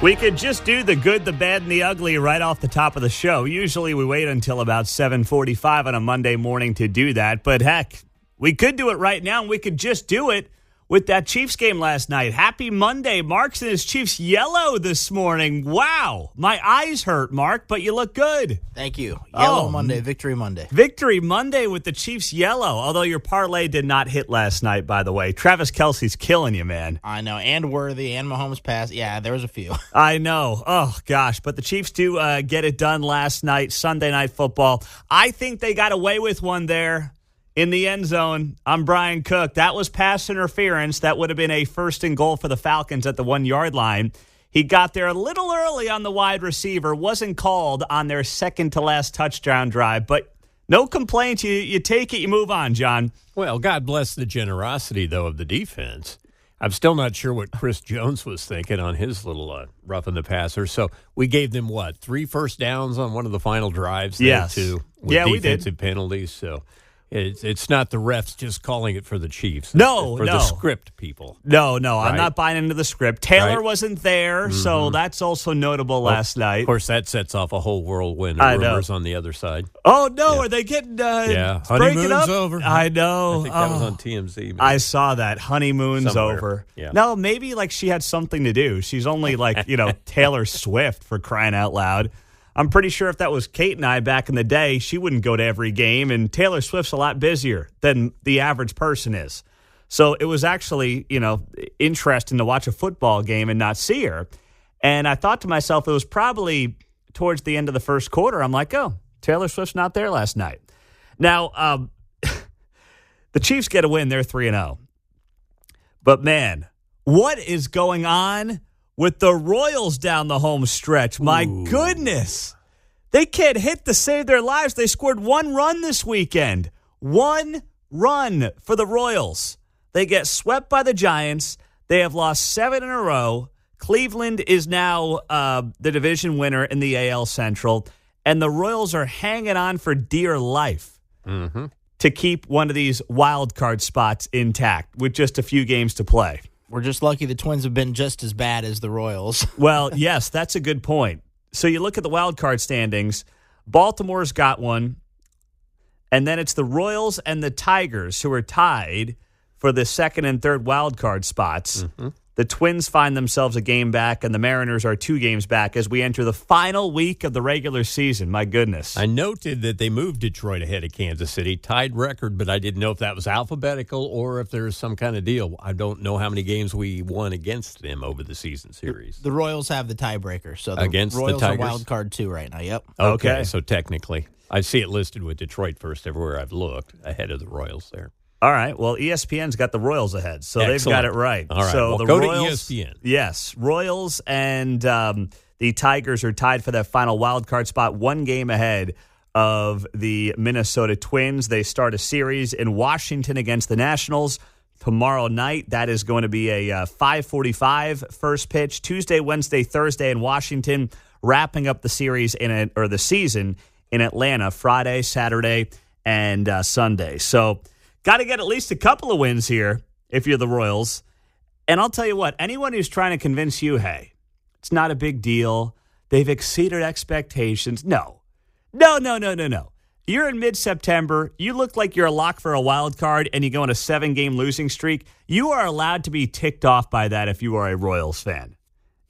We could just do the good, the bad, and the ugly right off the top of the show. Usually we wait until about 7:45 on a Monday morning to do that. But heck, we could do it right now, and we could just do it with that Chiefs game last night. Happy Monday. Mark's in his Chiefs yellow this morning. Wow. My eyes hurt, Mark, but you look good. Thank you. Yellow Monday, Victory Monday. Victory Monday with the Chiefs yellow, although your parlay did not hit last night, by the way. Travis Kelce's killing you, man. I know, and Worthy, and Mahomes pass. Yeah, there was a few. I know. Oh, gosh. But the Chiefs do get it done last night, Sunday Night Football. I think they got away with one there. In the end zone, I'm Brian Cook. That was pass interference. That would have been a first and goal for the Falcons at the 1-yard line. He got there a little early on the wide receiver. Wasn't called on their second-to-last touchdown drive. But no complaints. You take it, you move on, John. Well, God bless the generosity, though, of the defense. I'm still not sure what Chris Jones was thinking on his little roughing the passer. So we gave them, 3 first downs on one of the final drives? Yes. Too, with we did. Defensive penalties, so... It's not the refs just calling it for the Chiefs. No, for the script people. No, right? I'm not buying into the script. Taylor right? wasn't there, so that's also notable last night. Of course, that sets off a whole whirlwind I of know. rumors on the other side. Oh, no, are they getting breaking Honeymoon's up? over. I know. I think that was on TMZ. Maybe. I saw that. Honeymoon's Somewhere. over. Yeah. No, maybe she had something to do. She's only Taylor Swift, for crying out loud. I'm pretty sure if that was Kate and I back in the day, she wouldn't go to every game, and Taylor Swift's a lot busier than the average person is. So it was actually, interesting to watch a football game and not see her. And I thought to myself, it was probably towards the end of the first quarter. I'm like, oh, Taylor Swift's not there last night. Now, the Chiefs get a win. They're 3-0. But, man, what is going on with the Royals down the home stretch? My goodness. They can't hit to save their lives. They scored 1 run this weekend. 1 run for the Royals. They get swept by the Giants. They have lost 7 in a row. Cleveland is now the division winner in the AL Central. And the Royals are hanging on for dear life to keep one of these wild card spots intact with just a few games to play. We're just lucky the Twins have been just as bad as the Royals. Well, yes, that's a good point. So you look at the wild card standings. Baltimore's got one, and then it's the Royals and the Tigers who are tied for the second and third wild card spots. The Twins find themselves a game back, and the Mariners are 2 games back as we enter the final week of the regular season. My goodness. I noted that they moved Detroit ahead of Kansas City, tied record, but I didn't know if that was alphabetical or if there's some kind of deal. I don't know how many games we won against them over the season series. The Royals have the tiebreaker, so the Against the Royals Tigers? are wild card 2 right now. Yep. Okay, so technically, I see it listed with Detroit first everywhere I've looked, ahead of the Royals there. All right. Well, ESPN's got the Royals ahead, so they've got it right. All right. So well, the go Royals, to ESPN. Yes. Royals and the Tigers are tied for that final wild card spot, 1 game ahead of the Minnesota Twins. They start a series in Washington against the Nationals tomorrow night. That is going to be a 5:45 first pitch. Tuesday, Wednesday, Thursday in Washington, wrapping up the series or the season in Atlanta, Friday, Saturday, and Sunday. So got to get at least a couple of wins here if you're the Royals. And I'll tell you what, anyone who's trying to convince you, hey, it's not a big deal, they've exceeded expectations. No. You're in mid-September. You look like you're a lock for a wild card, and you go on a 7-game losing streak. You are allowed to be ticked off by that if you are a Royals fan.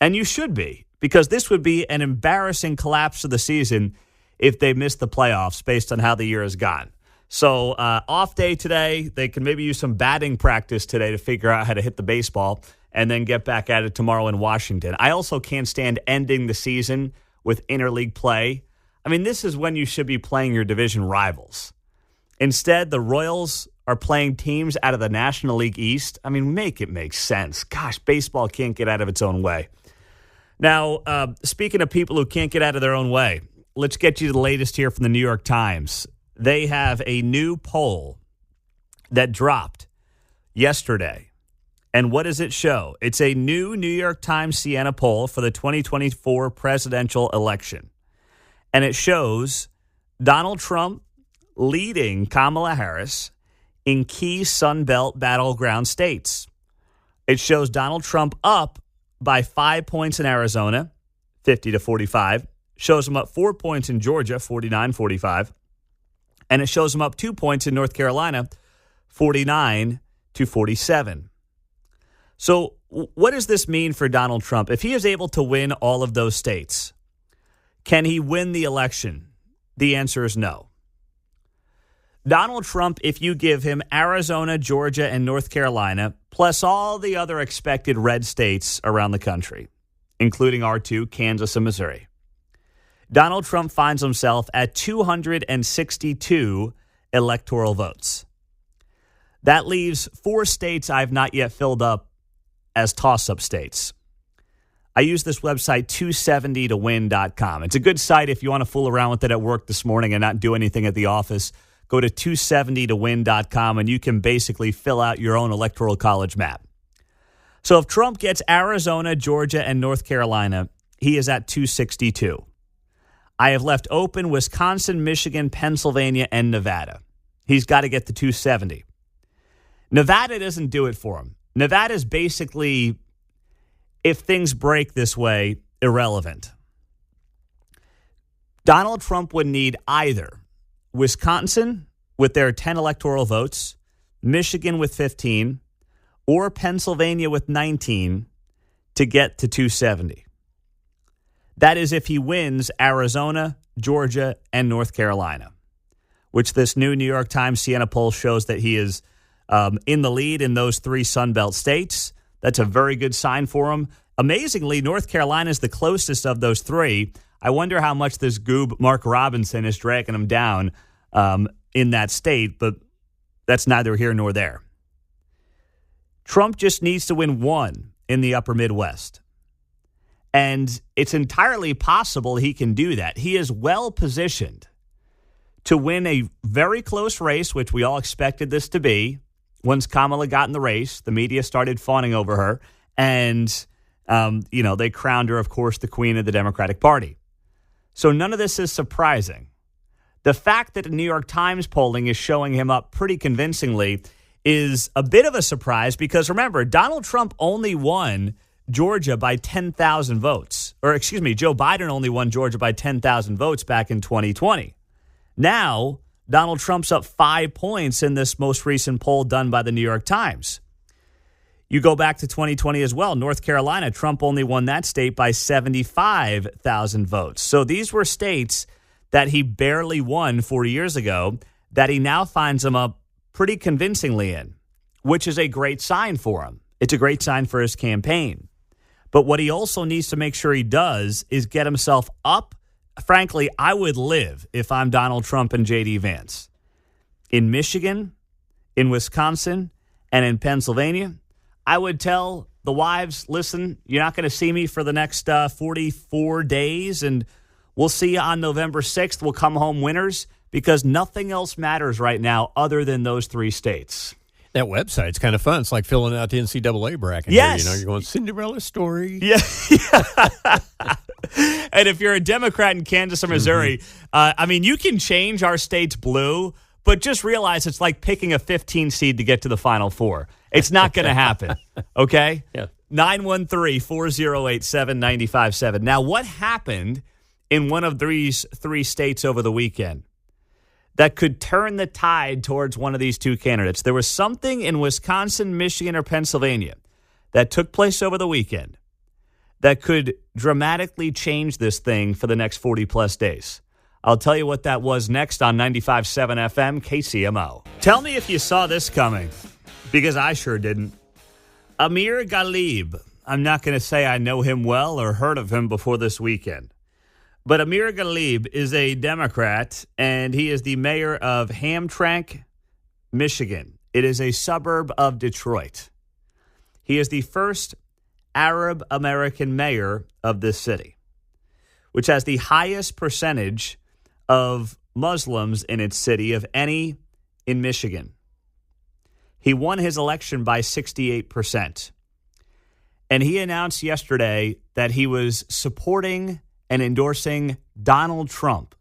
And you should be, because this would be an embarrassing collapse of the season if they missed the playoffs based on how the year has gone. So off day today. They can maybe use some batting practice today to figure out how to hit the baseball and then get back at it tomorrow in Washington. I also can't stand ending the season with interleague play. I mean, this is when you should be playing your division rivals. Instead, the Royals are playing teams out of the National League East. I mean, make it make sense. Gosh, baseball can't get out of its own way. Now, speaking of people who can't get out of their own way, let's get you the latest here from the New York Times. They have a new poll that dropped yesterday. And what does it show? It's a new New York Times Siena poll for the 2024 presidential election. And it shows Donald Trump leading Kamala Harris in key Sun Belt battleground states. It shows Donald Trump up by 5 points in Arizona, 50-45. Shows him up 4 points in Georgia, 49-45. And it shows him up 2 points in North Carolina, 49-47. So what does this mean for Donald Trump? If he is able to win all of those states, can he win the election? The answer is no. Donald Trump, if you give him Arizona, Georgia, and North Carolina, plus all the other expected red states around the country, including R2, Kansas, and Missouri, Donald Trump finds himself at 262 electoral votes. That leaves 4 states I've not yet filled up as toss-up states. I use this website, 270towin.com. It's a good site if you want to fool around with it at work this morning and not do anything at the office. Go to 270towin.com and you can basically fill out your own electoral college map. So if Trump gets Arizona, Georgia, and North Carolina, he is at 262. I have left open Wisconsin, Michigan, Pennsylvania, and Nevada. He's got to get to 270. Nevada doesn't do it for him. Nevada is basically, if things break this way, irrelevant. Donald Trump would need either Wisconsin with their 10 electoral votes, Michigan with 15, or Pennsylvania with 19 to get to 270. That is if he wins Arizona, Georgia, and North Carolina, which this new New York Times Siena poll shows that he is in the lead in those 3 Sunbelt states. That's a very good sign for him. Amazingly, North Carolina is the closest of those 3. I wonder how much this goob Mark Robinson is dragging him down in that state, but that's neither here nor there. Trump just needs to win 1 in the upper Midwest. And it's entirely possible he can do that. He is well positioned to win a very close race, which we all expected this to be. Once Kamala got in the race, the media started fawning over her. And, they crowned her, of course, the queen of the Democratic Party. So none of this is surprising. The fact that the New York Times polling is showing him up pretty convincingly is a bit of a surprise because, remember, Donald Trump only won Georgia by 10,000 votes. Joe Biden only won Georgia by 10,000 votes back in 2020. Now, Donald Trump's up 5 points in this most recent poll done by the New York Times. You go back to 2020 as well. North Carolina, Trump only won that state by 75,000 votes. So these were states that he barely won 4 years ago that he now finds him up pretty convincingly in, which is a great sign for him. It's a great sign for his campaign. But what he also needs to make sure he does is get himself up. Frankly, I would live if I'm Donald Trump and J.D. Vance. In Michigan, in Wisconsin, and in Pennsylvania, I would tell the wives, listen, you're not going to see me for the next 44 days, and we'll see you on November 6th. We'll come home winners because nothing else matters right now other than those 3 states. That website's kind of fun. It's like filling out the NCAA bracket. Yes. Here, you're going Cinderella story. Yeah. And if you're a Democrat in Kansas or Missouri, you can change our states blue, but just realize it's like picking a 15 seed to get to the Final Four. It's not going to happen. Okay? Yeah. 913-408-7957. Now, what happened in one of these 3 states over the weekend that could turn the tide towards one of these 2 candidates? There was something in Wisconsin, Michigan, or Pennsylvania that took place over the weekend that could dramatically change this thing for the next 40-plus days. I'll tell you what that was next on 95.7 FM KCMO. Tell me if you saw this coming, because I sure didn't. Amir Ghalib. I'm not going to say I know him well or heard of him before this weekend. But Amir Ghalib is a Democrat, and he is the mayor of Hamtramck, Michigan. It is a suburb of Detroit. He is the first Arab-American mayor of this city, which has the highest percentage of Muslims in its city of any in Michigan. He won his election by 68%. And he announced yesterday that he was supporting and endorsing Donald Trump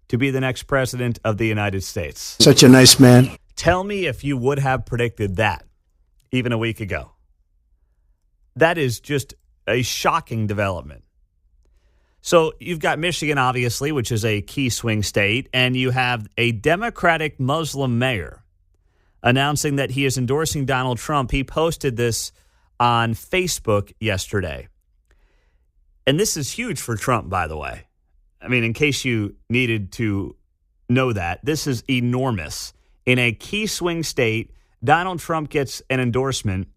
to be the next president of the United States. Such a nice man. Tell me if you would have predicted that even a week ago. That is just a shocking development. So you've got Michigan, obviously, which is a key swing state, and you have a Democratic Muslim mayor announcing that he is endorsing Donald Trump. He posted this on Facebook yesterday. And this is huge for Trump, by the way. I mean, in case you needed to know that, this is enormous. In a key swing state, Donald Trump gets an endorsement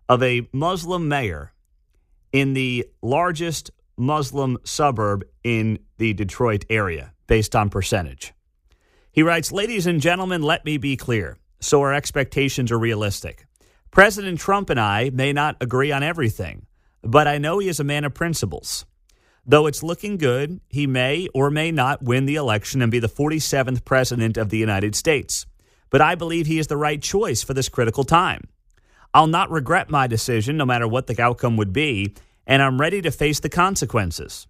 of a Muslim mayor in the largest Muslim suburb in the Detroit area, based on percentage. He writes, "Ladies and gentlemen, let me be clear, so our expectations are realistic. President Trump and I may not agree on everything, but I know he is a man of principles. Though it's looking good, he may or may not win the election and be the 47th president of the United States. But I believe he is the right choice for this critical time. I'll not regret my decision, no matter what the outcome would be, and I'm ready to face the consequences.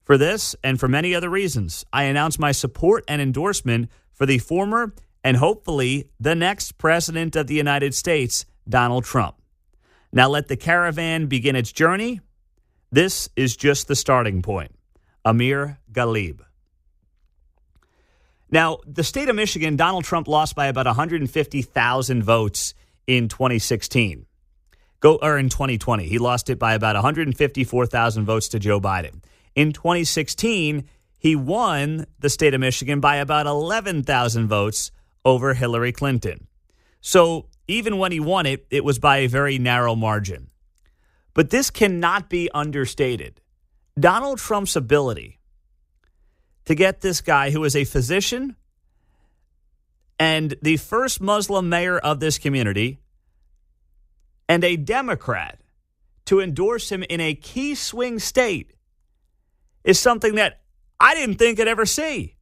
For this and for many other reasons, I announce my support and endorsement for the former and hopefully the next president of the United States, Donald Trump. Now let the caravan begin its journey. This is just the starting point. Amir Ghalib." Now, the state of Michigan, Donald Trump lost by about 150,000 votes in 2016. In 2020, he lost it by about 154,000 votes to Joe Biden. In 2016, he won the state of Michigan by about 11,000 votes over Hillary Clinton. So even when he won it, it was by a very narrow margin. But this cannot be understated. Donald Trump's ability to get this guy who is a physician and the first Muslim mayor of this community and a Democrat to endorse him in a key swing state is something that I didn't think I'd ever see.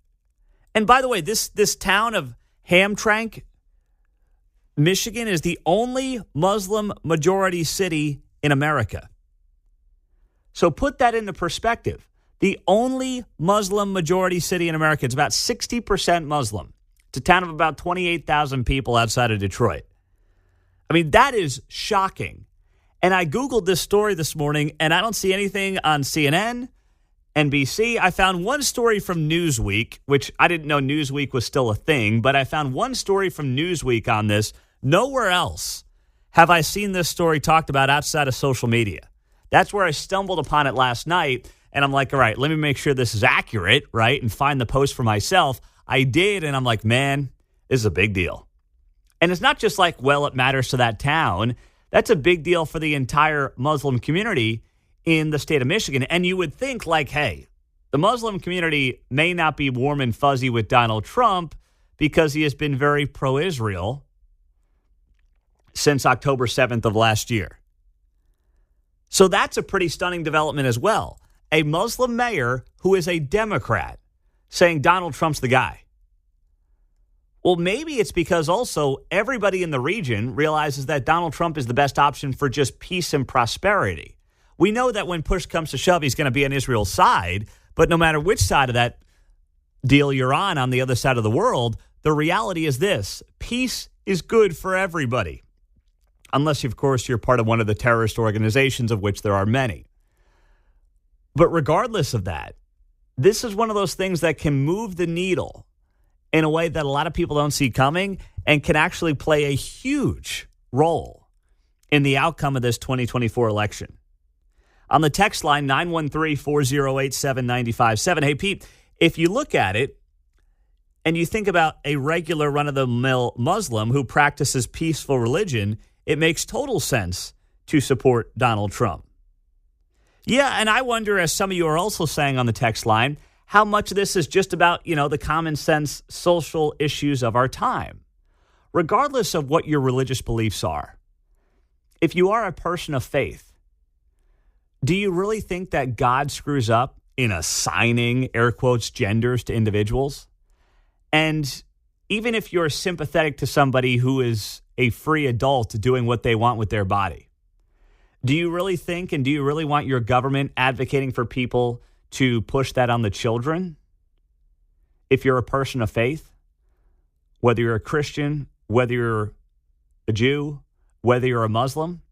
And by the way, this town of Hamtramck, Michigan, is the only Muslim majority city in America. So put that into perspective. The only Muslim majority city in America. It's about 60% Muslim. It's a town of about 28,000 people outside of Detroit. I mean, that is shocking. And I Googled this story this morning, and I don't see anything on CNN, NBC. I found one story from Newsweek, which I didn't know Newsweek was still a thing, but I found one story from Newsweek on this. Nowhere else have I seen this story talked about outside of social media. That's where I stumbled upon it last night, and I'm like, all right, let me make sure this is accurate, right, and find the post for myself. I did, and I'm like, man, this is a big deal. And it's not just like, well, it matters to that town. That's a big deal for the entire Muslim community in the state of Michigan. And you would think like, hey, the Muslim community may not be warm and fuzzy with Donald Trump because he has been very pro-Israel since October 7th of last year. So that's a pretty stunning development as well. A Muslim mayor who is a Democrat saying Donald Trump's the guy. Well, maybe it's because also everybody in the region realizes that Donald Trump is the best option for just peace and prosperity. We know that when push comes to shove, he's going to be on Israel's side, but no matter which side of that deal you're on the other side of the world, the reality is this: peace is good for everybody. Unless, of course, you're part of one of the terrorist organizations, of which there are many. But regardless of that, this is one of those things that can move the needle in a way that a lot of people don't see coming and can actually play a huge role in the outcome of this 2024 election. On the text line, 913-408-7957. Hey, Pete, if you look at it and you think about a regular run-of-the-mill Muslim who practices peaceful religion, it makes total sense to support Donald Trump. Yeah, and I wonder, as some of you are also saying on the text line, how much of this is just about, the common sense social issues of our time. Regardless of what your religious beliefs are, if you are a person of faith, do you really think that God screws up in assigning, air quotes, genders to individuals? And even if you're sympathetic to somebody who is a free adult doing what they want with their body, do you really think and do you really want your government advocating for people to push that on the children? If you're a person of faith, whether you're a Christian, whether you're a Jew, whether you're a Muslim,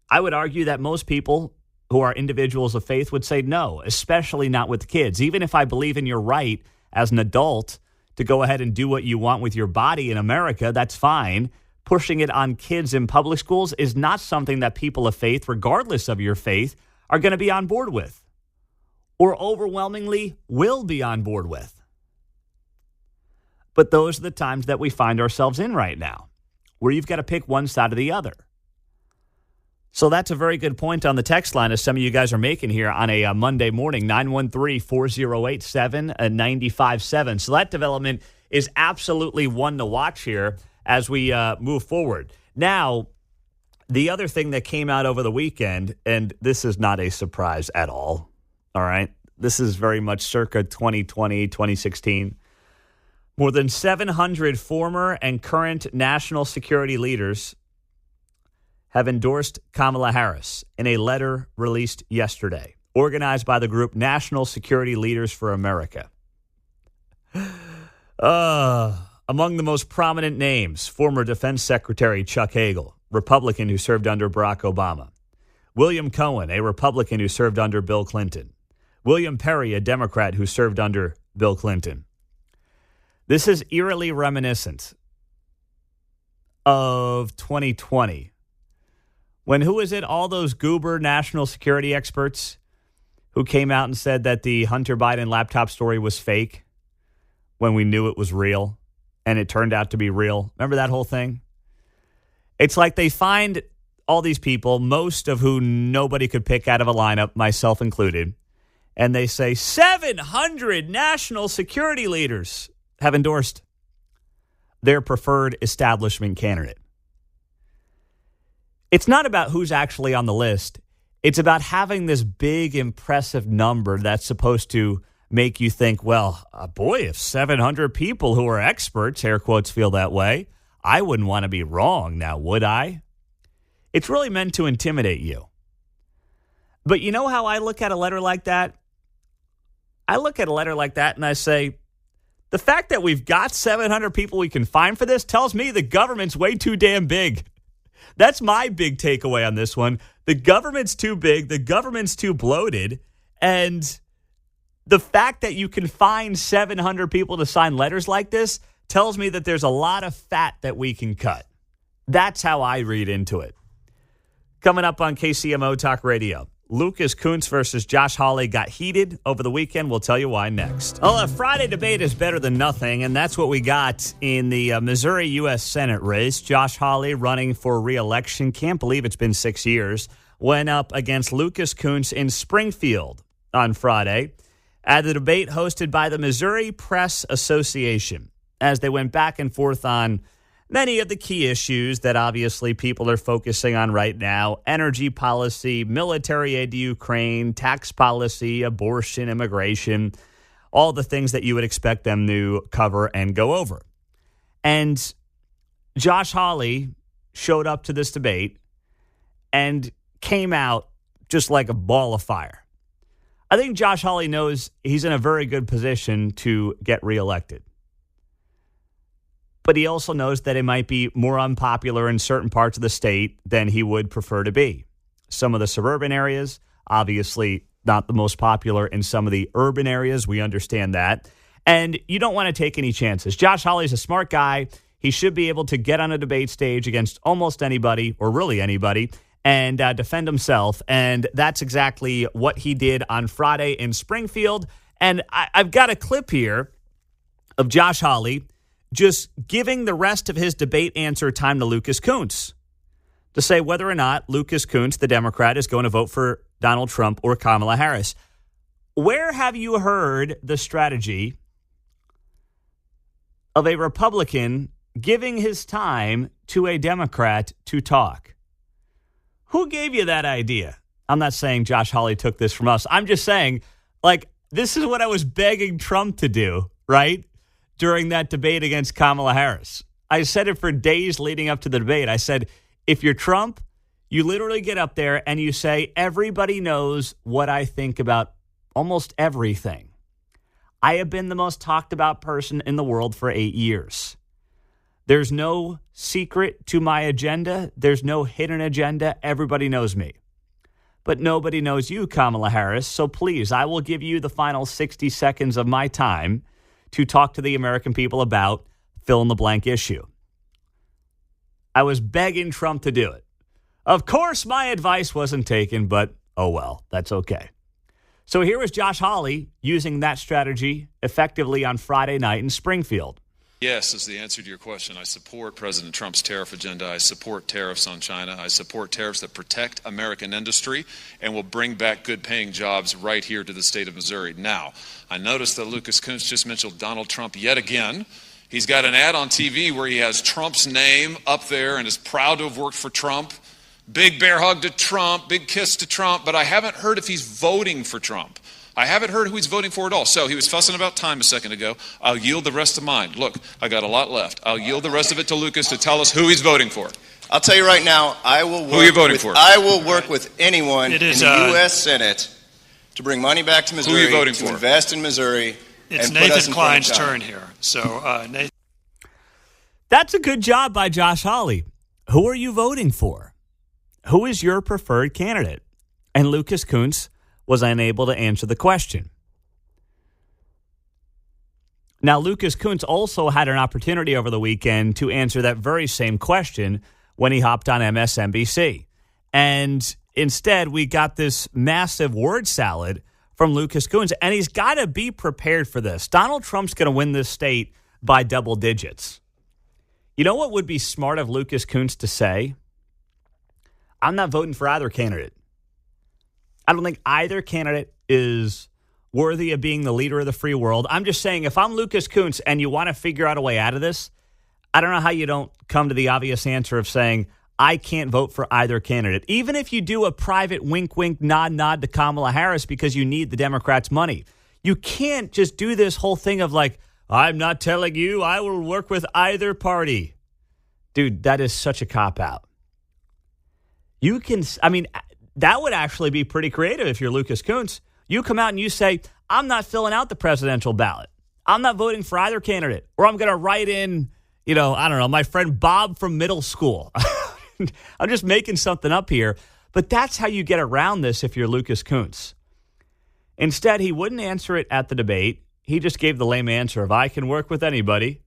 I would argue that most people who are individuals of faith would say no, especially not with kids. Even if I believe in your right as an adult to go ahead and do what you want with your body in America, that's fine. Pushing it on kids in public schools is not something that people of faith, regardless of your faith, are going to be on board with or overwhelmingly will be on board with. But those are the times that we find ourselves in right now, where you've got to pick one side or the other. So that's a very good point on the text line, as some of you guys are making here on a Monday morning, 913-408-7957. So that development is absolutely one to watch here as we move forward. Now, the other thing that came out over the weekend, and this is not a surprise at all right? This is very much circa 2020, 2016. More than 700 former and current national security leaders have endorsed Kamala Harris in a letter released yesterday, organized by the group National Security Leaders for America. Among the most prominent names, former Defense Secretary Chuck Hagel, Republican who served under Barack Obama. William Cohen, a Republican who served under Bill Clinton. William Perry, a Democrat who served under Bill Clinton. This is eerily reminiscent of 2020. When, who is it, all those goober national security experts who came out and said that the Hunter Biden laptop story was fake when we knew it was real, and it turned out to be real. Remember that whole thing? It's like they find all these people, most of who nobody could pick out of a lineup, myself included, and they say 700 national security leaders have endorsed their preferred establishment candidate. It's not about who's actually on the list. It's about having this big, impressive number that's supposed to make you think, well, boy, if 700 people who are experts, air quotes, feel that way, I wouldn't want to be wrong now, would I? It's really meant to intimidate you. But you know how I look at a letter like that? I look at a letter like that and I say, the fact that we've got 700 people we can find for this tells me the government's way too damn big. That's my big takeaway on this one. The government's too big. The government's too bloated. And the fact that you can find 700 people to sign letters like this tells me that there's a lot of fat that we can cut. That's how I read into it. Coming up on KCMO Talk Radio, Lucas Kunce versus Josh Hawley got heated over the weekend. We'll tell you why next. Well, a Friday debate is better than nothing, and that's what we got in the Missouri U.S. Senate race. Josh Hawley running for re-election. Can't believe it's been 6 years. Went up against Lucas Kunce in Springfield on Friday at the debate hosted by the Missouri Press Association as they went back and forth on many of the key issues that obviously people are focusing on right now: energy policy, military aid to Ukraine, tax policy, abortion, immigration, all the things that you would expect them to cover and go over. And Josh Hawley showed up to this debate and came out just like a ball of fire. I think Josh Hawley knows he's in a very good position to get reelected. But he also knows that it might be more unpopular in certain parts of the state than he would prefer to be. Some of the suburban areas, obviously not the most popular in some of the urban areas. We understand that. And you don't want to take any chances. Josh Hawley's a smart guy. He should be able to get on a debate stage against almost anybody, or really anybody, and defend himself. And that's exactly what he did on Friday in Springfield. And I've got a clip here of Josh Hawley just giving the rest of his debate answer time to Lucas Kunce to say whether or not Lucas Kunce, the Democrat, is going to vote for Donald Trump or Kamala Harris. Where have you heard the strategy of a Republican giving his time to a Democrat to talk? Who gave you that idea? I'm not saying Josh Hawley took this from us. I'm just saying, like, this is what I was begging Trump to do, right? During that debate against Kamala Harris. I said it for days leading up to the debate. I said, if you're Trump, you literally get up there and you say, everybody knows what I think about almost everything. I have been the most talked about person in the world for 8 years. There's no secret to my agenda. There's no hidden agenda. Everybody knows me. But nobody knows you, Kamala Harris. So please, I will give you the final 60 seconds of my time to talk to the American people about fill-in-the-blank issue. I was begging Trump to do it. Of course, my advice wasn't taken, but oh well, that's okay. So here was Josh Hawley using that strategy effectively on Friday night in Springfield. Yes, is the answer to your question. I support President Trump's tariff agenda. I support tariffs on China. I support tariffs that protect American industry and will bring back good-paying jobs right here to the state of Missouri. Now, I noticed that Lucas Kunce just mentioned Donald Trump yet again. He's got an ad on TV where he has Trump's name up there and is proud to have worked for Trump. Big bear hug to Trump, big kiss to Trump, but I haven't heard if he's voting for Trump. I haven't heard who he's voting for at all. So he was fussing about time a second ago. I'll yield the rest of mine. Look, I got a lot left. I'll yield the rest of it to Lucas to tell us who he's voting for. I'll tell you right now, I will work Who are you voting for? I will work with anyone in the uh, U.S. Senate to bring money back to Missouri, Who are you voting to for? invest in Missouri. It's and put us Nathan in Klein's front of turn China. here. So, Nathan. That's a good job by Josh Hawley. Who are you voting for? Who is your preferred candidate? And Lucas Kunce was unable to answer the question. Now, Lucas Kunce also had an opportunity over the weekend to answer that very same question when he hopped on MSNBC. And instead, we got this massive word salad from Lucas Kunce, and he's got to be prepared for this. Donald Trump's going to win this state by double digits. You know what would be smart of Lucas Kunce to say? I'm not voting for either candidate. I don't think either candidate is worthy of being the leader of the free world. I'm just saying, if I'm Lucas Kunce and you want to figure out a way out of this, I don't know how you don't come to the obvious answer of saying, I can't vote for either candidate. Even if you do a private wink, wink, nod, nod to Kamala Harris because you need the Democrats' money. You can't just do this whole thing of like, I'm not telling you I will work with either party. Dude, that is such a cop-out. You can, I mean, that would actually be pretty creative if you're Lucas Kunce. You come out and you say, I'm not filling out the presidential ballot. I'm not voting for either candidate. Or I'm going to write in, I don't know, my friend Bob from middle school. I'm just making something up here. But that's how you get around this if you're Lucas Kunce. Instead, he wouldn't answer it at the debate. He just gave the lame answer of, I can work with anybody.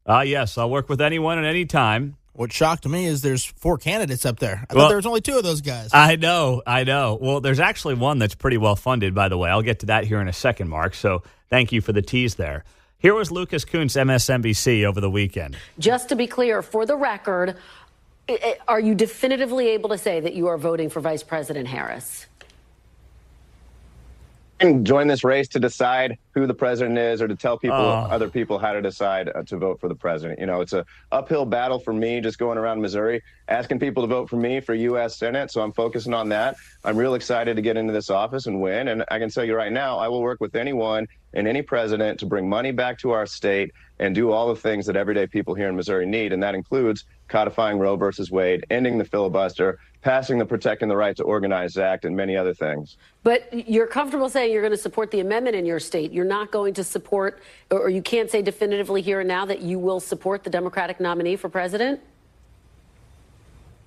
Yes, I'll work with anyone at any time. What shocked me is there's 4 candidates up there. I thought there was only 2 of those guys. I know. Well, there's actually one that's pretty well funded, by the way. I'll get to that here in a second, Mark. So thank you for the tease there. Here was Lucas Kunce, MSNBC, over the weekend. Just to be clear, for the record, are you definitively able to say that you are voting for Vice President Harris? And join this race to decide who the president is or to tell other people how to decide to vote for the president. It's a uphill battle for me just going around Missouri, asking people to vote for me for U.S. Senate. So I'm focusing on that. I'm real excited to get into this office and win. And I can tell you right now, I will work with anyone and any president to bring money back to our state and do all the things that everyday people here in Missouri need. And that includes codifying Roe versus Wade, ending the filibuster, passing the Protecting the Right to Organize Act, and many other things. But you're comfortable saying you're going to support the amendment in your state. You're not going to support, or you can't say definitively here and now that you will support the Democratic nominee for president?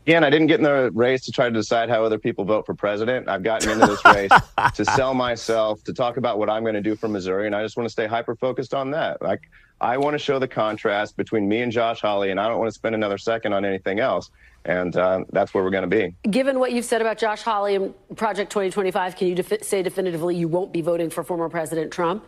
Again, I didn't get in the race to try to decide how other people vote for president. I've gotten into this race to sell myself, to talk about what I'm going to do for Missouri, and I just want to stay hyper-focused on that. I want to show the contrast between me and Josh Hawley, and I don't want to spend another second on anything else. And that's where we're going to be. Given what you've said about Josh Hawley and Project 2025, can you say definitively you won't be voting for former President Trump?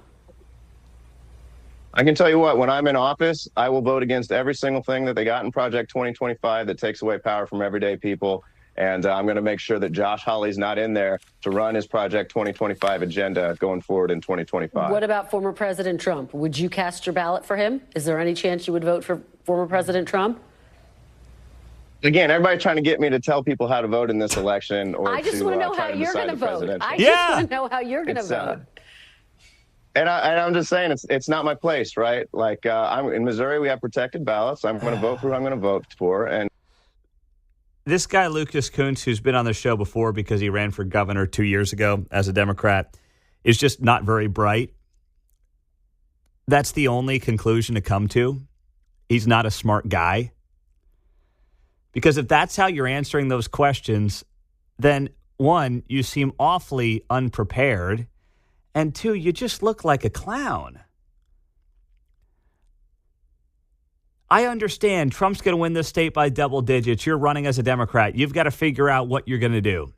I can tell you what, when I'm in office, I will vote against every single thing that they got in Project 2025 that takes away power from everyday people. And I'm going to make sure that Josh Hawley's not in there to run his Project 2025 agenda going forward in 2025. What about former President Trump? Would you cast your ballot for him? Is there any chance you would vote for former President Trump? Again, everybody's trying to get me to tell people how to vote in this election. I just want to know how you're going to vote. I just want to know how you're going to vote. And I'm just saying, it's not my place, right? Like, I'm in Missouri, we have protected ballots. I'm going to vote for who I'm going to vote for. And this guy, Lucas Kunce, who's been on the show before because he ran for governor 2 years ago as a Democrat, is just not very bright. That's the only conclusion to come to, he's not a smart guy? Because if that's how you're answering those questions, then one, you seem awfully unprepared, and two, you just look like a clown. I understand Trump's going to win this state by double digits. You're running as a Democrat. You've got to figure out what you're going to do.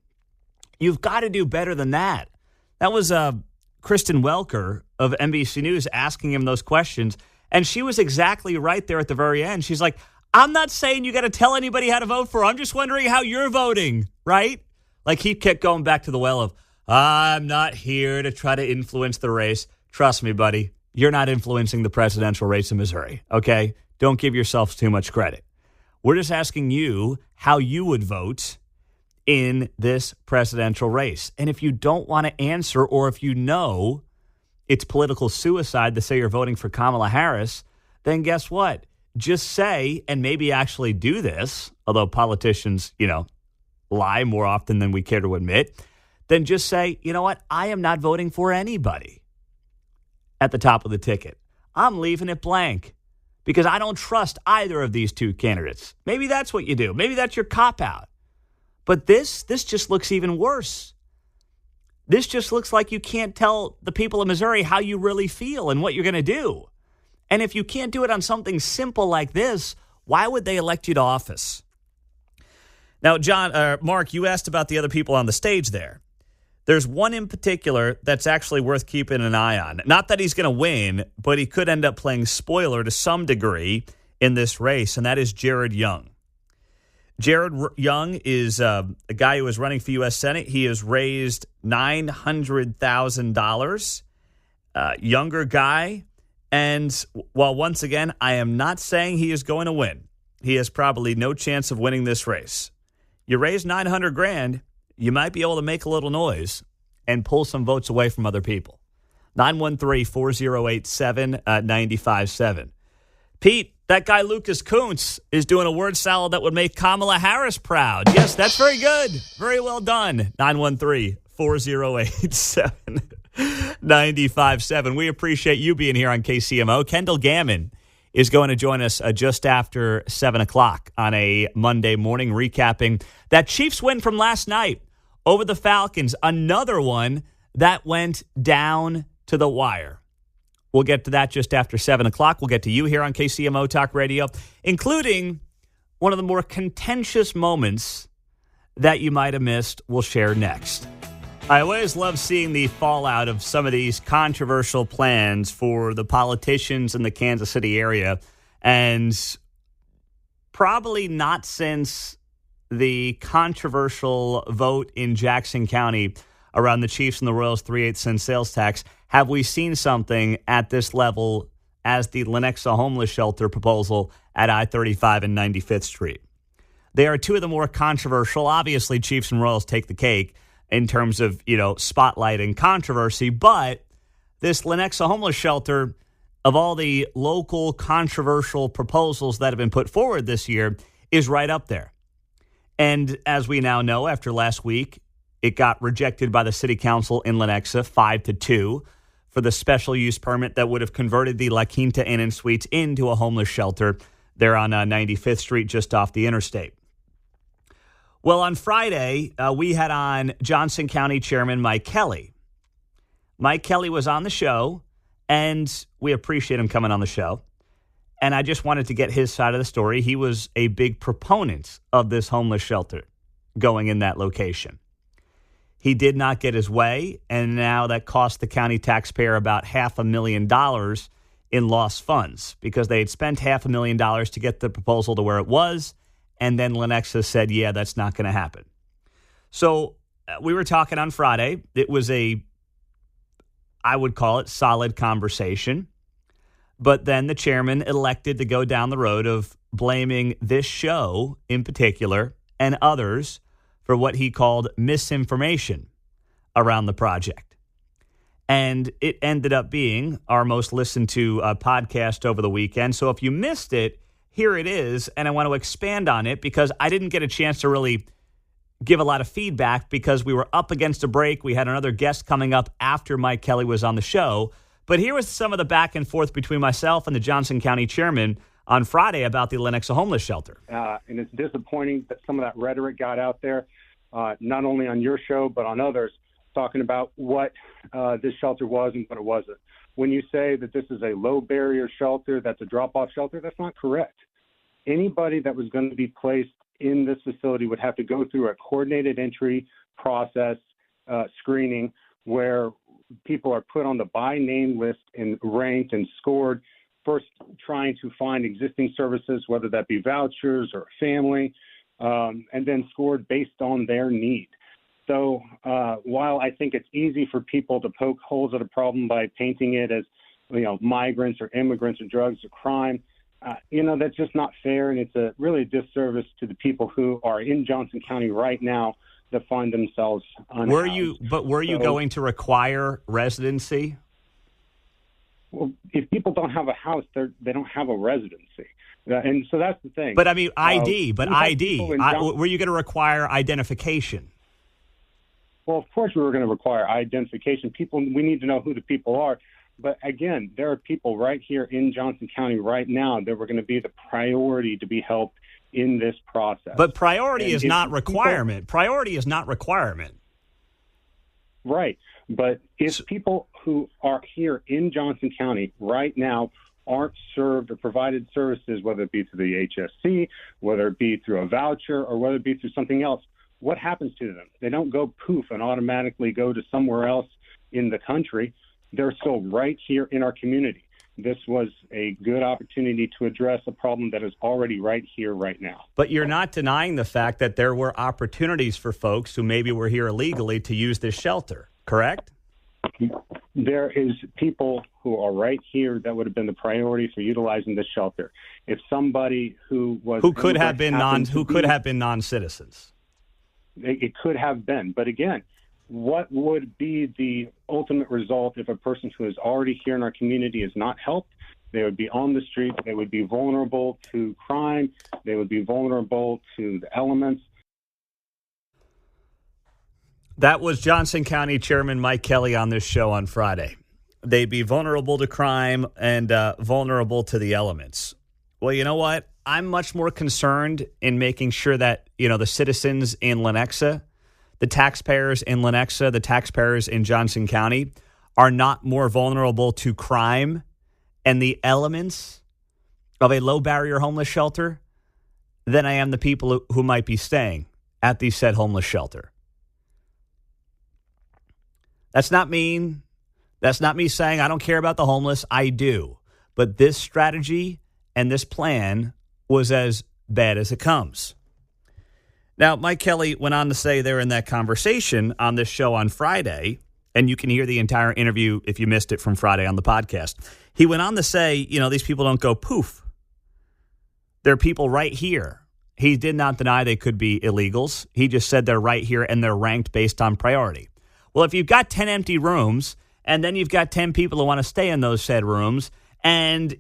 You've got to do better than that. That was Kristen Welker of NBC News asking him those questions, and she was exactly right there at the very end. She's like, I'm not saying you got to tell anybody how to vote for. I'm just wondering how you're voting, right? Like he kept going back to the well of, I'm not here to try to influence the race. Trust me, buddy, you're not influencing the presidential race in Missouri, okay? Don't give yourself too much credit. We're just asking you how you would vote in this presidential race. And if you don't want to answer, or if you know it's political suicide to say you're voting for Kamala Harris, then guess what? Just say, and maybe actually do this, although politicians, lie more often than we care to admit, then just say, you know what? I am not voting for anybody at the top of the ticket. I'm leaving it blank because I don't trust either of these two candidates. Maybe that's what you do. Maybe that's your cop-out. But this just looks even worse. This just looks like you can't tell the people of Missouri how you really feel and what you're going to do. And if you can't do it on something simple like this, why would they elect you to office? Now, Mark, you asked about the other people on the stage there. There's one in particular that's actually worth keeping an eye on. Not that he's going to win, but he could end up playing spoiler to some degree in this race, and that is Jared Young. Jared Young is a guy who is running for U.S. Senate. He has raised $900,000. Younger guy. And while once again, I am not saying he is going to win, he has probably no chance of winning this race. You raise $900,000, you might be able to make a little noise and pull some votes away from other people. 913-4087-957. Pete, that guy Lucas Kunce is doing a word salad that would make Kamala Harris proud. Yes, that's very good. Very well done. 913-408-7957. We appreciate you being here on KCMO. Kendall Gammon is going to join us just after 7 o'clock on a Monday morning, recapping that Chiefs win from last night over the Falcons. Another one that went down to the wire. We'll get to that just after 7 o'clock. We'll get to you here on KCMO Talk Radio, including one of the more contentious moments that you might have missed. We'll share next. I always love seeing the fallout of some of these controversial plans for the politicians in the Kansas City area, and probably not since the controversial vote in Jackson County around the Chiefs and the Royals 3/8 cent sales tax have we seen something at this level as the Lenexa homeless shelter proposal at I-35 and 95th Street. They are two of the more controversial. Obviously, Chiefs and Royals take the cake in terms of, spotlight and controversy. But this Lenexa homeless shelter, of all the local controversial proposals that have been put forward this year, is right up there. And as we now know, after last week, it got rejected by the city council in Lenexa 5-2 for the special use permit that would have converted the La Quinta Inn and Suites into a homeless shelter there on 95th Street just off the interstate. Well, on Friday, we had on Johnson County Chairman Mike Kelly. Mike Kelly was on the show, and we appreciate him coming on the show. And I just wanted to get his side of the story. He was a big proponent of this homeless shelter going in that location. He did not get his way, and now that cost the county taxpayer about $500,000 in lost funds because they had spent $500,000 to get the proposal to where it was. And then Lenexa said, yeah, that's not going to happen. So we were talking on Friday. It was I would call it solid conversation. But then the chairman elected to go down the road of blaming this show in particular and others for what he called misinformation around the project. And it ended up being our most listened to podcast over the weekend. So if you missed it, here it is, and I want to expand on it because I didn't get a chance to really give a lot of feedback because we were up against a break. We had another guest coming up after Mike Kelly was on the show. But here was some of the back and forth between myself and the Johnson County chairman on Friday about the Lenexa homeless shelter. And it's disappointing that some of that rhetoric got out there, not only on your show, but on others, talking about what this shelter was and what it wasn't. When you say that this is a low-barrier shelter, that's a drop-off shelter, that's not correct. Anybody that was going to be placed in this facility would have to go through a coordinated entry process, screening, where people are put on the by-name list and ranked and scored, first trying to find existing services, whether that be vouchers or family, and then scored based on their need. So while I think it's easy for people to poke holes at a problem by painting it as, migrants or immigrants or drugs or crime, that's just not fair, and it's really a disservice to the people who are in Johnson County right now that find themselves unhoused. Were you going to require residency? Well, if people don't have a house, they don't have a residency. And so that's the thing. But I mean, ID. Were you going to require identification? Well, of course we were going to require identification. We need to know who the people are. But again, there are people right here in Johnson County right now that were going to be the priority to be helped in this process. But priority is not requirement. Priority is not requirement. Right. But if people who are here in Johnson County right now aren't served or provided services, whether it be through the HSC, whether it be through a voucher, or whether it be through something else, what happens to them? They don't go poof and automatically go to somewhere else in the country. They're still right here in our community. This was a good opportunity to address a problem that is already right here, right now. But you're not denying the fact that there were opportunities for folks who maybe were here illegally to use this shelter, correct? There is people who are right here that would have been the priority for utilizing this shelter. If somebody who could have been non-citizens. It could have been. But again, what would be the ultimate result if a person who is already here in our community is not helped? They would be on the street. They would be vulnerable to crime. They would be vulnerable to the elements. That was Johnson County Chairman Mike Kelly on this show on Friday. They'd be vulnerable to crime and vulnerable to the elements. Well, you know what? I'm much more concerned in making sure that, the citizens in Lenexa, the taxpayers in Lenexa, the taxpayers in Johnson County are not more vulnerable to crime and the elements of a low-barrier homeless shelter than I am the people who might be staying at the said homeless shelter. That's not me saying I don't care about the homeless. I do. But this strategy and this plan was as bad as it comes. Now, Mike Kelly went on to say there in that conversation on this show on Friday, and you can hear the entire interview if you missed it from Friday on the podcast. He went on to say, these people don't go poof. They're people right here. He did not deny they could be illegals. He just said they're right here and they're ranked based on priority. Well, if you've got 10 empty rooms and then you've got 10 people who want to stay in those said rooms and,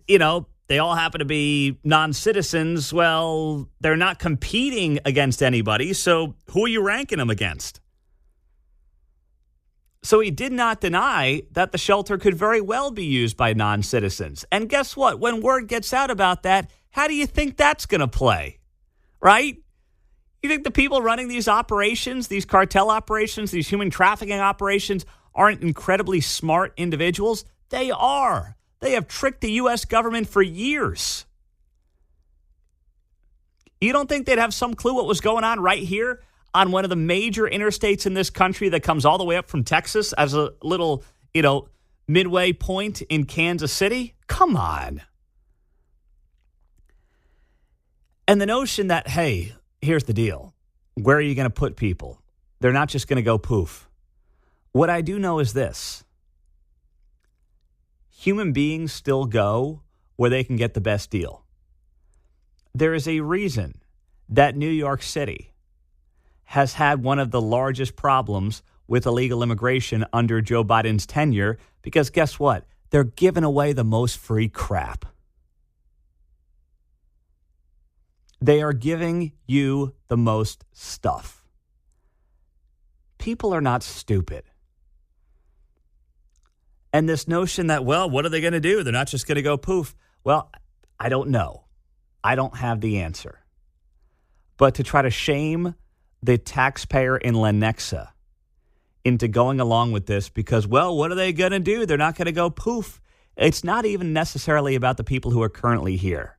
they all happen to be non-citizens, well, they're not competing against anybody, so who are you ranking them against? So he did not deny that the shelter could very well be used by non-citizens. And guess what? When word gets out about that, how do you think that's going to play? Right? You think the people running these operations, these cartel operations, these human trafficking operations aren't incredibly smart individuals? They are. They have tricked the U.S. government for years. You don't think they'd have some clue what was going on right here on one of the major interstates in this country that comes all the way up from Texas as a little, midway point in Kansas City? Come on. And the notion that, hey, here's the deal. Where are you going to put people? They're not just going to go poof. What I do know is this. Human beings still go where they can get the best deal. There is a reason that New York City has had one of the largest problems with illegal immigration under Joe Biden's tenure, because guess what? They're giving away the most free crap. They are giving you the most stuff. People are not stupid. And this notion that, well, what are they going to do? They're not just going to go poof. Well, I don't know. I don't have the answer. But to try to shame the taxpayer in Lenexa into going along with this because, well, what are they going to do? They're not going to go poof. It's not even necessarily about the people who are currently here.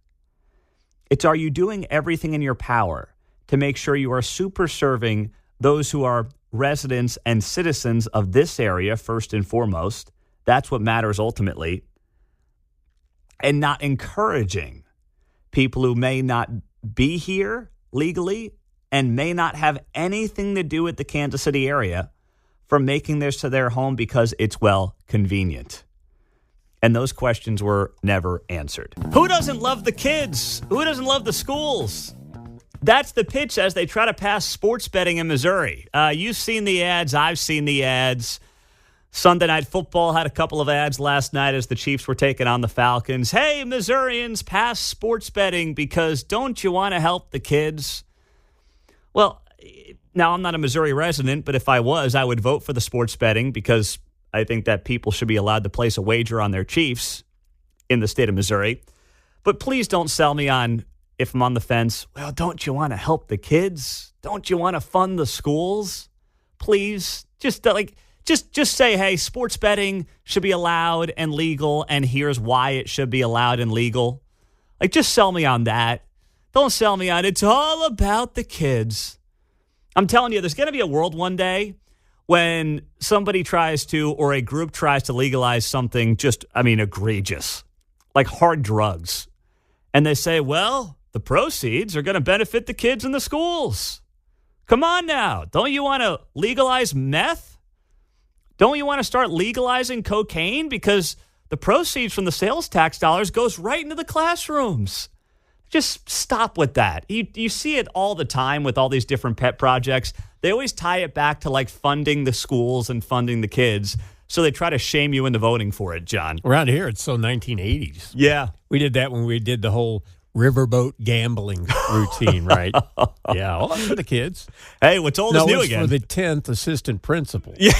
It's, are you doing everything in your power to make sure you are super serving those who are residents and citizens of this area first and foremost? That's what matters ultimately. And not encouraging people who may not be here legally and may not have anything to do with the Kansas City area from making this to their home because it's, well, convenient. And those questions were never answered. Who doesn't love the kids? Who doesn't love the schools? That's the pitch as they try to pass sports betting in Missouri. You've seen the ads. I've seen the ads. Sunday Night Football had a couple of ads last night as the Chiefs were taking on the Falcons. Hey, Missourians, pass sports betting because don't you want to help the kids? Well, now I'm not a Missouri resident, but if I was, I would vote for the sports betting because I think that people should be allowed to place a wager on their Chiefs in the state of Missouri. But please don't sell me on, if I'm on the fence, well, don't you want to help the kids? Don't you want to fund the schools? Please, just say, hey, sports betting should be allowed and legal, and here's why it should be allowed and legal. Like, just sell me on that. Don't sell me on it's all about the kids. I'm telling you, there's going to be a world one day when somebody tries to, or a group tries to legalize something egregious, like hard drugs. And they say, well, the proceeds are going to benefit the kids in the schools. Come on now. Don't you want to legalize meth? Don't you want to start legalizing cocaine? Because the proceeds from the sales tax dollars goes right into the classrooms. Just stop with that. You see it all the time with all these different pet projects. They always tie it back to like funding the schools and funding the kids. So they try to shame you into voting for it, John. Around here, it's so 1980s. Yeah. We did that when we did the whole riverboat gambling routine, right? Yeah, all for the kids. Hey, what's old is new again. For the 10th assistant principal. Yeah.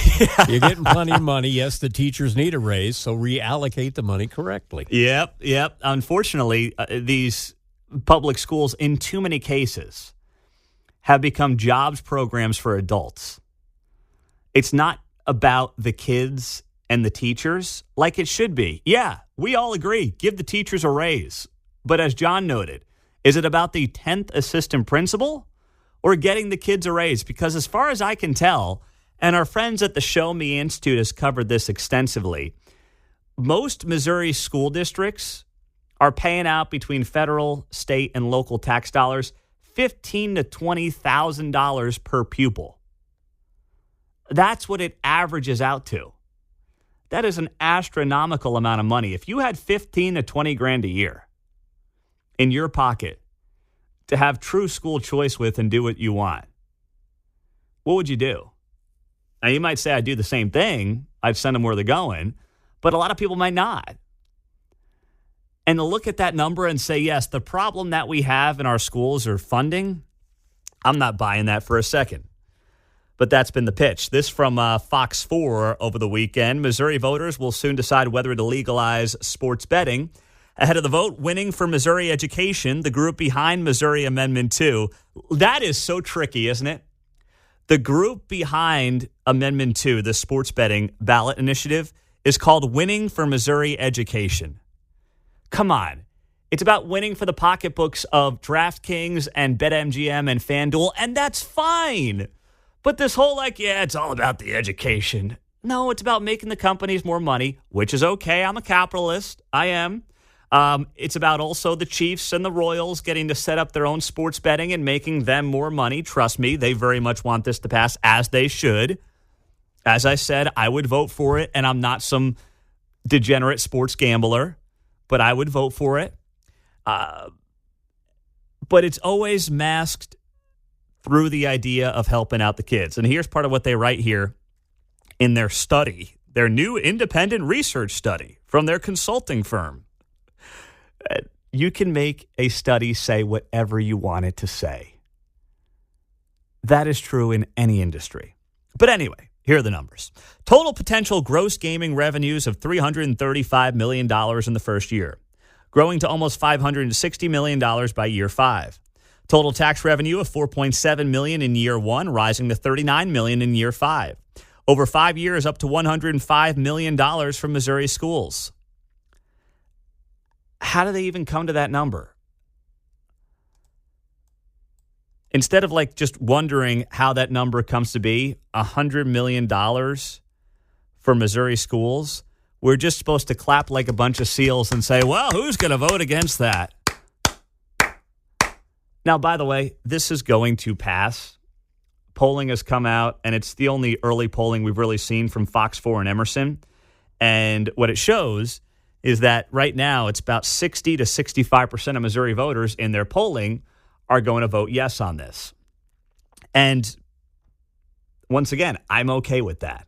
You're getting plenty of money. Yes, the teachers need a raise, so reallocate the money correctly. Yep. Unfortunately, these public schools, in too many cases, have become jobs programs for adults. It's not about the kids and the teachers like it should be. Yeah, we all agree. Give the teachers a raise. But as John noted, is it about the 10th assistant principal or getting the kids a raise? Because as far as I can tell, and our friends at the Show Me Institute has covered this extensively, most Missouri school districts are paying out between federal, state, and local tax dollars $15,000 to $20,000 per pupil. That's what it averages out to. That is an astronomical amount of money. If you had 15 to 20 grand a year in your pocket to have true school choice with and do what you want, what would you do? Now, you might say I'd do the same thing. I'd send them where they're going, but a lot of people might not. And to look at that number and say, yes, the problem that we have in our schools are funding, I'm not buying that for a second. But that's been the pitch. This from Fox 4 over the weekend. Missouri voters will soon decide whether to legalize sports betting. Ahead of the vote, Winning for Missouri Education, the group behind Missouri Amendment 2. That is so tricky, isn't it? The group behind Amendment 2, the sports betting ballot initiative, is called Winning for Missouri Education. Come on. It's about winning for the pocketbooks of DraftKings and BetMGM and FanDuel, and that's fine. But this whole it's all about the education. No, it's about making the companies more money, which is okay. I'm a capitalist. I am. It's about also the Chiefs and the Royals getting to set up their own sports betting and making them more money. Trust me, they very much want this to pass, as they should. As I said, I would vote for it, and I'm not some degenerate sports gambler, but I would vote for it. But it's always masked through the idea of helping out the kids. And here's part of what they write here in their study, their new independent research study from their consulting firm. You can make a study say whatever you want it to say. That is true in any industry. But anyway, here are the numbers. Total potential gross gaming revenues of $335 million in the first year. growing to almost $560 million by year 5. Total tax revenue of $4.7 million in year 1, rising to $39 million in year 5. Over 5 years, up to $105 million from Missouri schools. How do they even come to that number? Instead of just wondering how that number comes to be, $100 million for Missouri schools, we're just supposed to clap like a bunch of seals and say, well, who's going to vote against that? Now, by the way, this is going to pass. Polling has come out, and it's the only early polling we've really seen from Fox 4 and Emerson. And what it shows is that right now it's about 60 to 65% of Missouri voters in their polling are going to vote yes on this. And once again, I'm okay with that.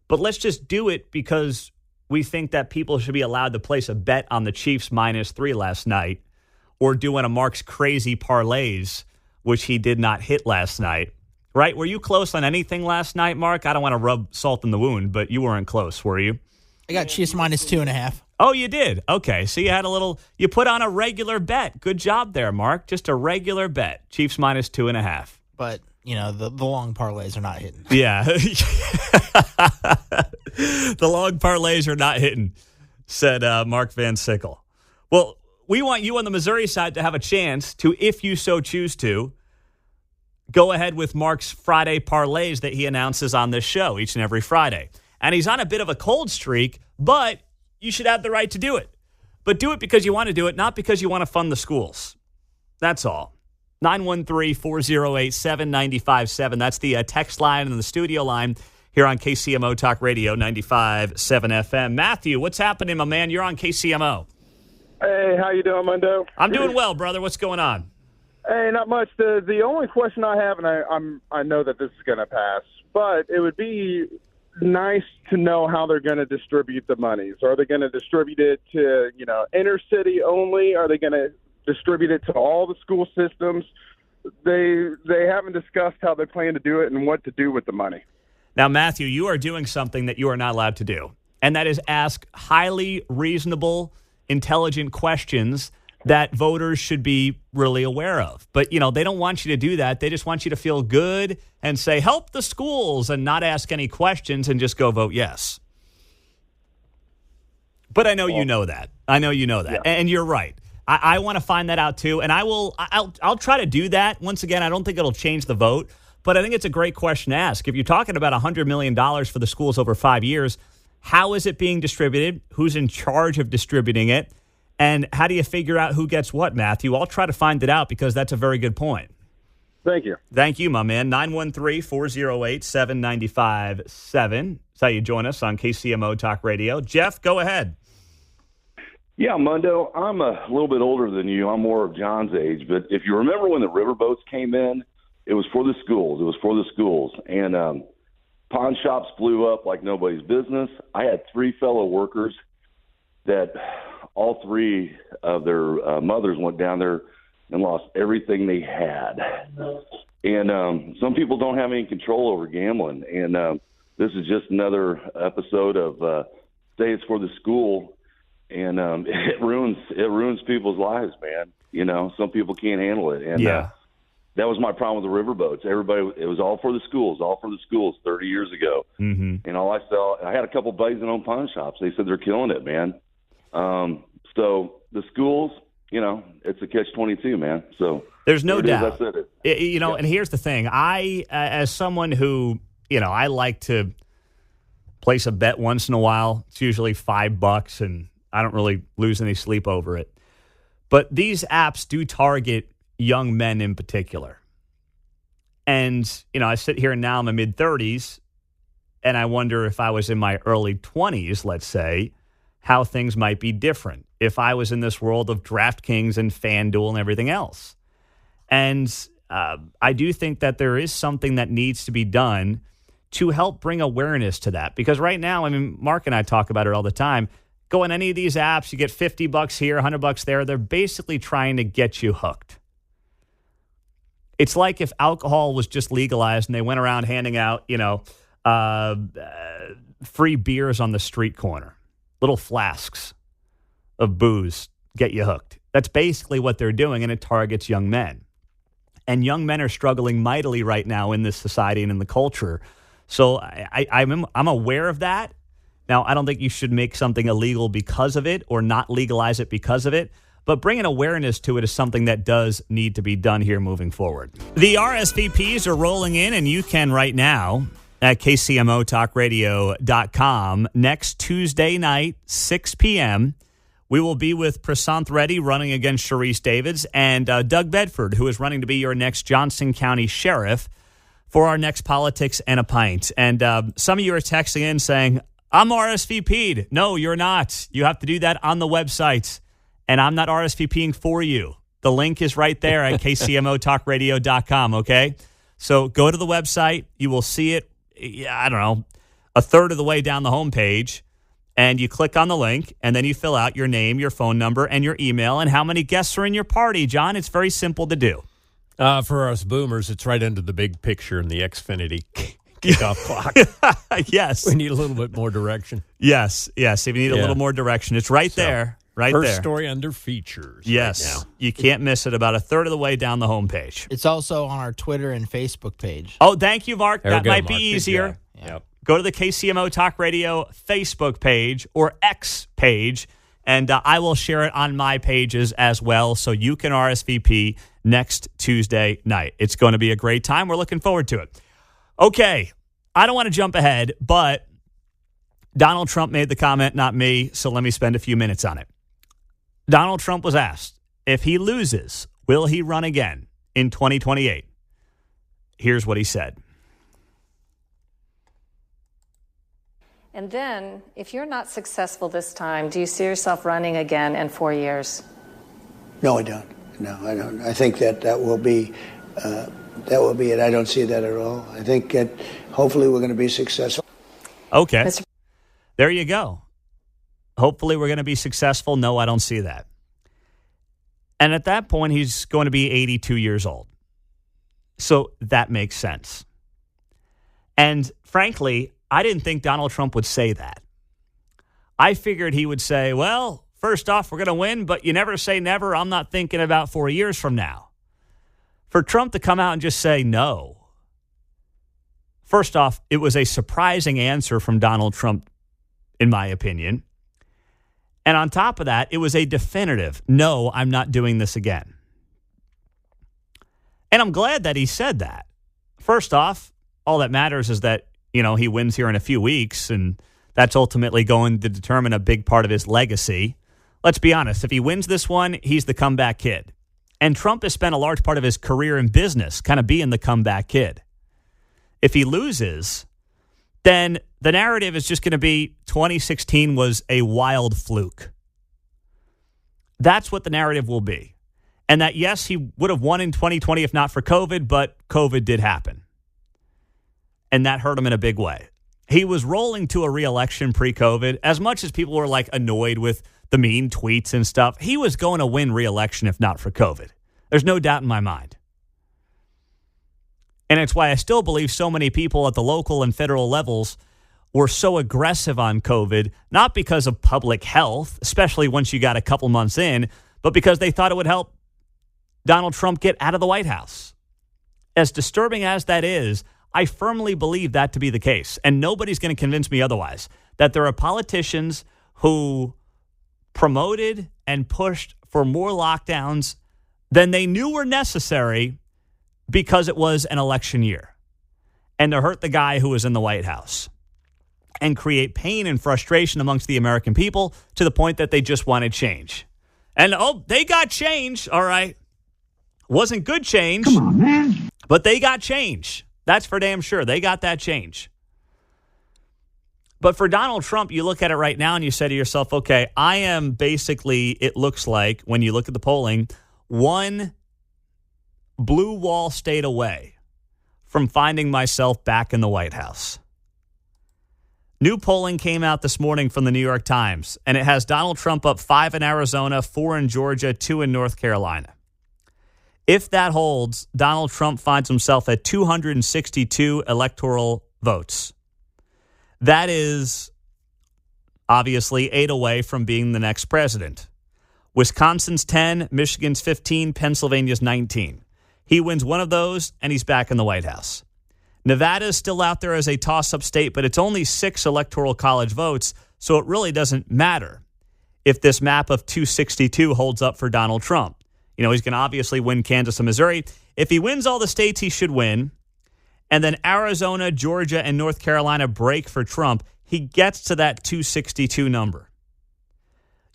But let's just do it because we think that people should be allowed to place a bet on the Chiefs -3 last night, or do one of Mark's crazy parlays, which he did not hit last night. Right? Were you close on anything last night, Mark? I don't want to rub salt in the wound, but you weren't close, were you? I got Chiefs -2.5. Oh, you did? Okay. So you put on a regular bet. Good job there, Mark. Just a regular bet. Chiefs -2.5. But, the long parlays are not hitting. Yeah. The long parlays are not hitting, said Mark Van Sickle. Well, we want you on the Missouri side to have a chance to, if you so choose to, go ahead with Mark's Friday parlays that he announces on this show each and every Friday. And he's on a bit of a cold streak, but you should have the right to do it. But do it because you want to do it, not because you want to fund the schools. That's all. 913-408-7957. That's the text line and the studio line here on KCMO Talk Radio 95.7 FM. Matthew, what's happening, my man? You're on KCMO. Hey, how you doing, Mundo? I'm doing well, brother. What's going on? Hey, not much. The only question I have, and I know that this is going to pass, but it would be nice to know how they're going to distribute the monies. Are they going to distribute it to, inner city only? Are they going to distribute it to all the school systems? They haven't discussed how they plan to do it and what to do with the money. Now, Matthew, you are doing something that you are not allowed to do, and that is ask highly reasonable, intelligent questions that voters should be really aware of. But, they don't want you to do that. They just want you to feel good and say, help the schools, and not ask any questions and just go vote yes. But I know you know that. I know you know that. Yeah. And you're right. I want to find that out too. And I'll try to do that. Once again, I don't think it'll change the vote, but I think it's a great question to ask. If you're talking about $100 million for the schools over 5 years, how is it being distributed? Who's in charge of distributing it? And how do you figure out who gets what, Matthew? I'll try to find it out because that's a very good point. Thank you. Thank you, my man. 913-408-7957. That's how you join us on KCMO Talk Radio. Jeff, go ahead. Yeah, Mundo, I'm a little bit older than you. I'm more of John's age. But if you remember when the riverboats came in, it was for the schools. And pawn shops blew up like nobody's business. I had 3 fellow workers that all 3 of their mothers went down there and lost everything they had. And some people don't have any control over gambling. And this is just another episode of say it's for the school. And it ruins people's lives, man. Some people can't handle it. And that was my problem with the riverboats. It was all for the schools 30 years ago. Mm-hmm. And I had a couple buddies that own pawn shops. They said they're killing it, man. So the schools, it's a catch-22, man. So there's no doubt. I said it. And here's the thing. I, as someone who, I like to place a bet once in a while. It's usually $5, and I don't really lose any sleep over it. But these apps do target young men in particular. And, I sit here now in my mid-30s, and I wonder if I was in my early 20s, let's say, how things might be different if I was in this world of DraftKings and FanDuel and everything else. And I do think that there is something that needs to be done to help bring awareness to that. Because right now, Mark and I talk about it all the time. Go on any of these apps, you get $50 here, $100 there. They're basically trying to get you hooked. It's like if alcohol was just legalized and they went around handing out, free beers on the street corner, little flasks of booze get you hooked. That's basically what they're doing, and it targets young men. And young men are struggling mightily right now in this society and in the culture. So I'm aware of that. Now, I don't think you should make something illegal because of it or not legalize it because of it. But bringing awareness to it is something that does need to be done here moving forward. The RSVPs are rolling in, and you can right now at KCMOTalkRadio.com. Next Tuesday night, 6 p.m., we will be with Prasanth Reddy running against Sharice Davids and Doug Bedford, who is running to be your next Johnson County Sheriff for our next Politics and a Pint. And some of you are texting in saying, I'm RSVP'd. No, you're not. You have to do that on the website. And I'm not RSVPing for you. The link is right there at KCMOTalkRadio.com, okay? So go to the website. You will see it, I don't know, a third of the way down the homepage. And you click on the link, and then you fill out your name, your phone number, and your email, and how many guests are in your party, John. It's very simple to do. For us boomers, it's right under the big picture in the Xfinity kickoff clock. Yes. We need a little bit more direction. Yes. If you need a little more direction, it's right there. Right First there. Story under features. Yes. Right now. You can't miss it about a third of the way down the homepage. It's also on our Twitter and Facebook page. Oh, thank you, Mark. There That might Mark. be easier. Yep. Go to the KCMO Talk Radio Facebook page or X page, and I will share it on my pages as well, so you can RSVP next Tuesday night. It's going to be a great time. We're looking forward to it. Okay, I don't want to jump ahead, but Donald Trump made the comment, not me, so let me spend a few minutes on it. Donald Trump was asked, if he loses, will he run again in 2028? Here's what he said. And then, if you're not successful this time, do you see yourself running again in 4 years? No, I don't. No, I don't. I think that will be it. I don't see that at all. I think that hopefully we're going to be successful. Okay. There you go. Hopefully we're going to be successful. No, I don't see that. And at that point, he's going to be 82 years old. So that makes sense. And frankly, I didn't think Donald Trump would say that. I figured he would say, well, first off, we're going to win, but you never say never. I'm not thinking about 4 years from now. For Trump to come out and just say no. First off, it was a surprising answer from Donald Trump, in my opinion. And on top of that, it was a definitive, no, I'm not doing this again. And I'm glad that he said that. First off, all that matters is that he wins here in a few weeks, and that's ultimately going to determine a big part of his legacy. Let's be honest. If he wins this one, he's the comeback kid. And Trump has spent a large part of his career in business kind of being the comeback kid. If he loses, then the narrative is just going to be 2016 was a wild fluke. That's what the narrative will be. And that, yes, he would have won in 2020 if not for COVID, but COVID did happen. And that hurt him in a big way. He was rolling to a re-election pre-COVID. As much as people were annoyed with the mean tweets and stuff, he was going to win re-election if not for COVID. There's no doubt in my mind. And it's why I still believe so many people at the local and federal levels were so aggressive on COVID, not because of public health, especially once you got a couple months in, but because they thought it would help Donald Trump get out of the White House. As disturbing as that is, I firmly believe that to be the case, and nobody's going to convince me otherwise, that there are politicians who promoted and pushed for more lockdowns than they knew were necessary because it was an election year, and to hurt the guy who was in the White House and create pain and frustration amongst the American people to the point that they just wanted change. And, they got change, all right. Wasn't good change. Come on, man. But they got change. That's for damn sure. They got that change. But for Donald Trump, you look at it right now and you say to yourself, okay, I am basically, it looks like, when you look at the polling, one blue wall state away from finding myself back in the White House. New polling came out this morning from the New York Times, and it has Donald Trump up 5 in Arizona, 4 in Georgia, 2 in North Carolina. If that holds, Donald Trump finds himself at 262 electoral votes. That is obviously 8 away from being the next president. Wisconsin's 10, Michigan's 15, Pennsylvania's 19. He wins one of those, and he's back in the White House. Nevada is still out there as a toss-up state, but it's only 6 electoral college votes, so it really doesn't matter if this map of 262 holds up for Donald Trump. You know, he's going to obviously win Kansas and Missouri. If he wins all the states he should win, and then Arizona, Georgia, and North Carolina break for Trump, he gets to that 262 number.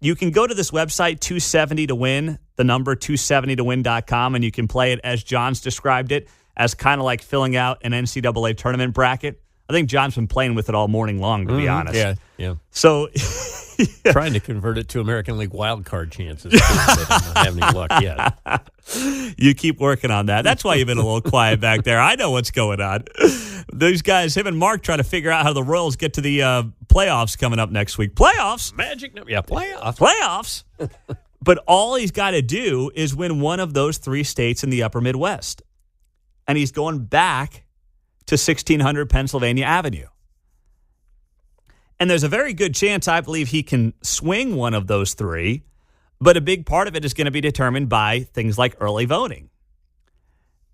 You can go to this website, 270 to win, the number 270towin.com, and you can play it as John's described it, as kind of like filling out an NCAA tournament bracket. I think John's been playing with it all morning long, to be honest. Yeah. So trying to convert it to American League wildcard chances. But I'm not having any luck yet. You keep working on that. That's why you've been a little quiet back there. I know what's going on. These guys, him and Mark, trying to figure out how the Royals get to the playoffs coming up next week. Playoffs? Magic number. Yeah, playoffs. Playoffs. But all he's got to do is win one of those 3 states in the upper Midwest. And he's going back to 1600 Pennsylvania Avenue. And there's a very good chance, I believe, he can swing one of those 3, but a big part of it is going to be determined by things like early voting.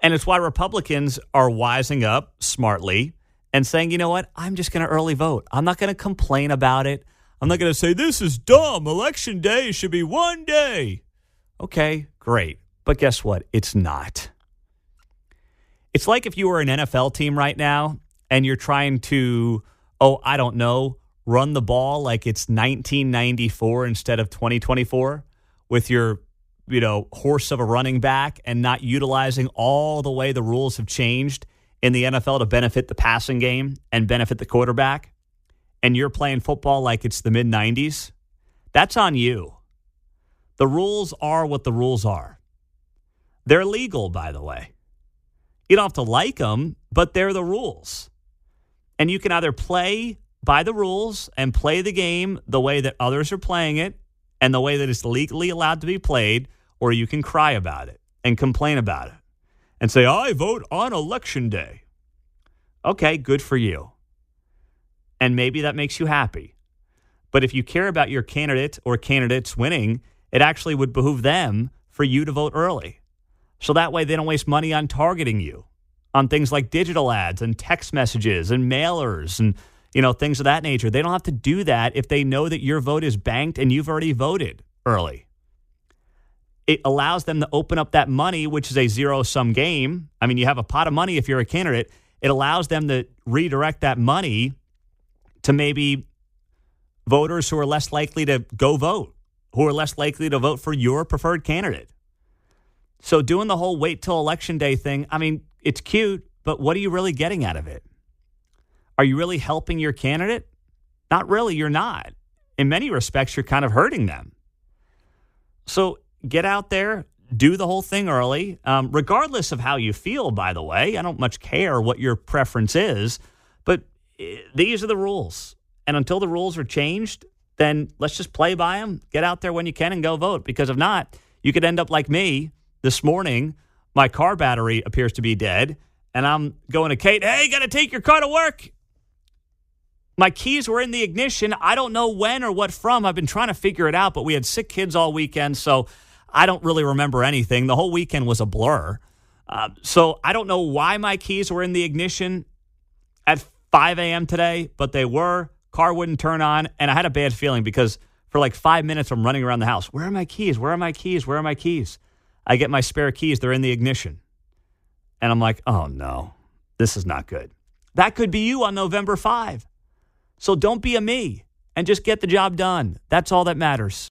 And it's why Republicans are wising up smartly and saying, you know what, I'm just going to early vote. I'm not going to complain about it. I'm not going to say, this is dumb. Election day should be one day. Okay, great. But guess what? It's not. It's like if you were an NFL team right now and you're trying to, I don't know, run the ball like it's 1994 instead of 2024 with your, horse of a running back and not utilizing all the way the rules have changed in the NFL to benefit the passing game and benefit the quarterback, and you're playing football like it's the mid-90s, that's on you. The rules are what the rules are. They're legal, by the way. You don't have to like them, but they're the rules. And you can either play by the rules and play the game the way that others are playing it and the way that it's legally allowed to be played, or you can cry about it and complain about it and say, I vote on election day. Okay, good for you. And maybe that makes you happy. But if you care about your candidate or candidates winning, it actually would behoove them for you to vote early. So that way they don't waste money on targeting you on things like digital ads and text messages and mailers and things of that nature. They don't have to do that if they know that your vote is banked and you've already voted early. It allows them to open up that money, which is a zero-sum game. I mean, you have a pot of money if you're a candidate. It allows them to redirect that money to maybe voters who are less likely to go vote, who are less likely to vote for your preferred candidate. So doing the whole wait till election day thing, I mean, it's cute, but what are you really getting out of it? Are you really helping your candidate? Not really, you're not. In many respects, you're kind of hurting them. So get out there, do the whole thing early, regardless of how you feel, by the way. I don't much care what your preference is, but these are the rules. And until the rules are changed, then let's just play by them. Get out there when you can and go vote, because if not, you could end up like me this morning. My car battery appears to be dead, and I'm going to Kate, hey, got to take your car to work. My keys were in the ignition. I don't know when or what from. I've been trying to figure it out, but we had sick kids all weekend, so I don't really remember anything. The whole weekend was a blur. So I don't know why my keys were in the ignition at 5 a.m. today, but they were. Car wouldn't turn on, and I had a bad feeling because for like 5 minutes I'm running around the house. Where are my keys? Where are my keys? Where are my keys? I get my spare keys. They're in the ignition. And I'm like, oh, no, this is not good. That could be you on November 5. So don't be a me and just get the job done. That's all that matters.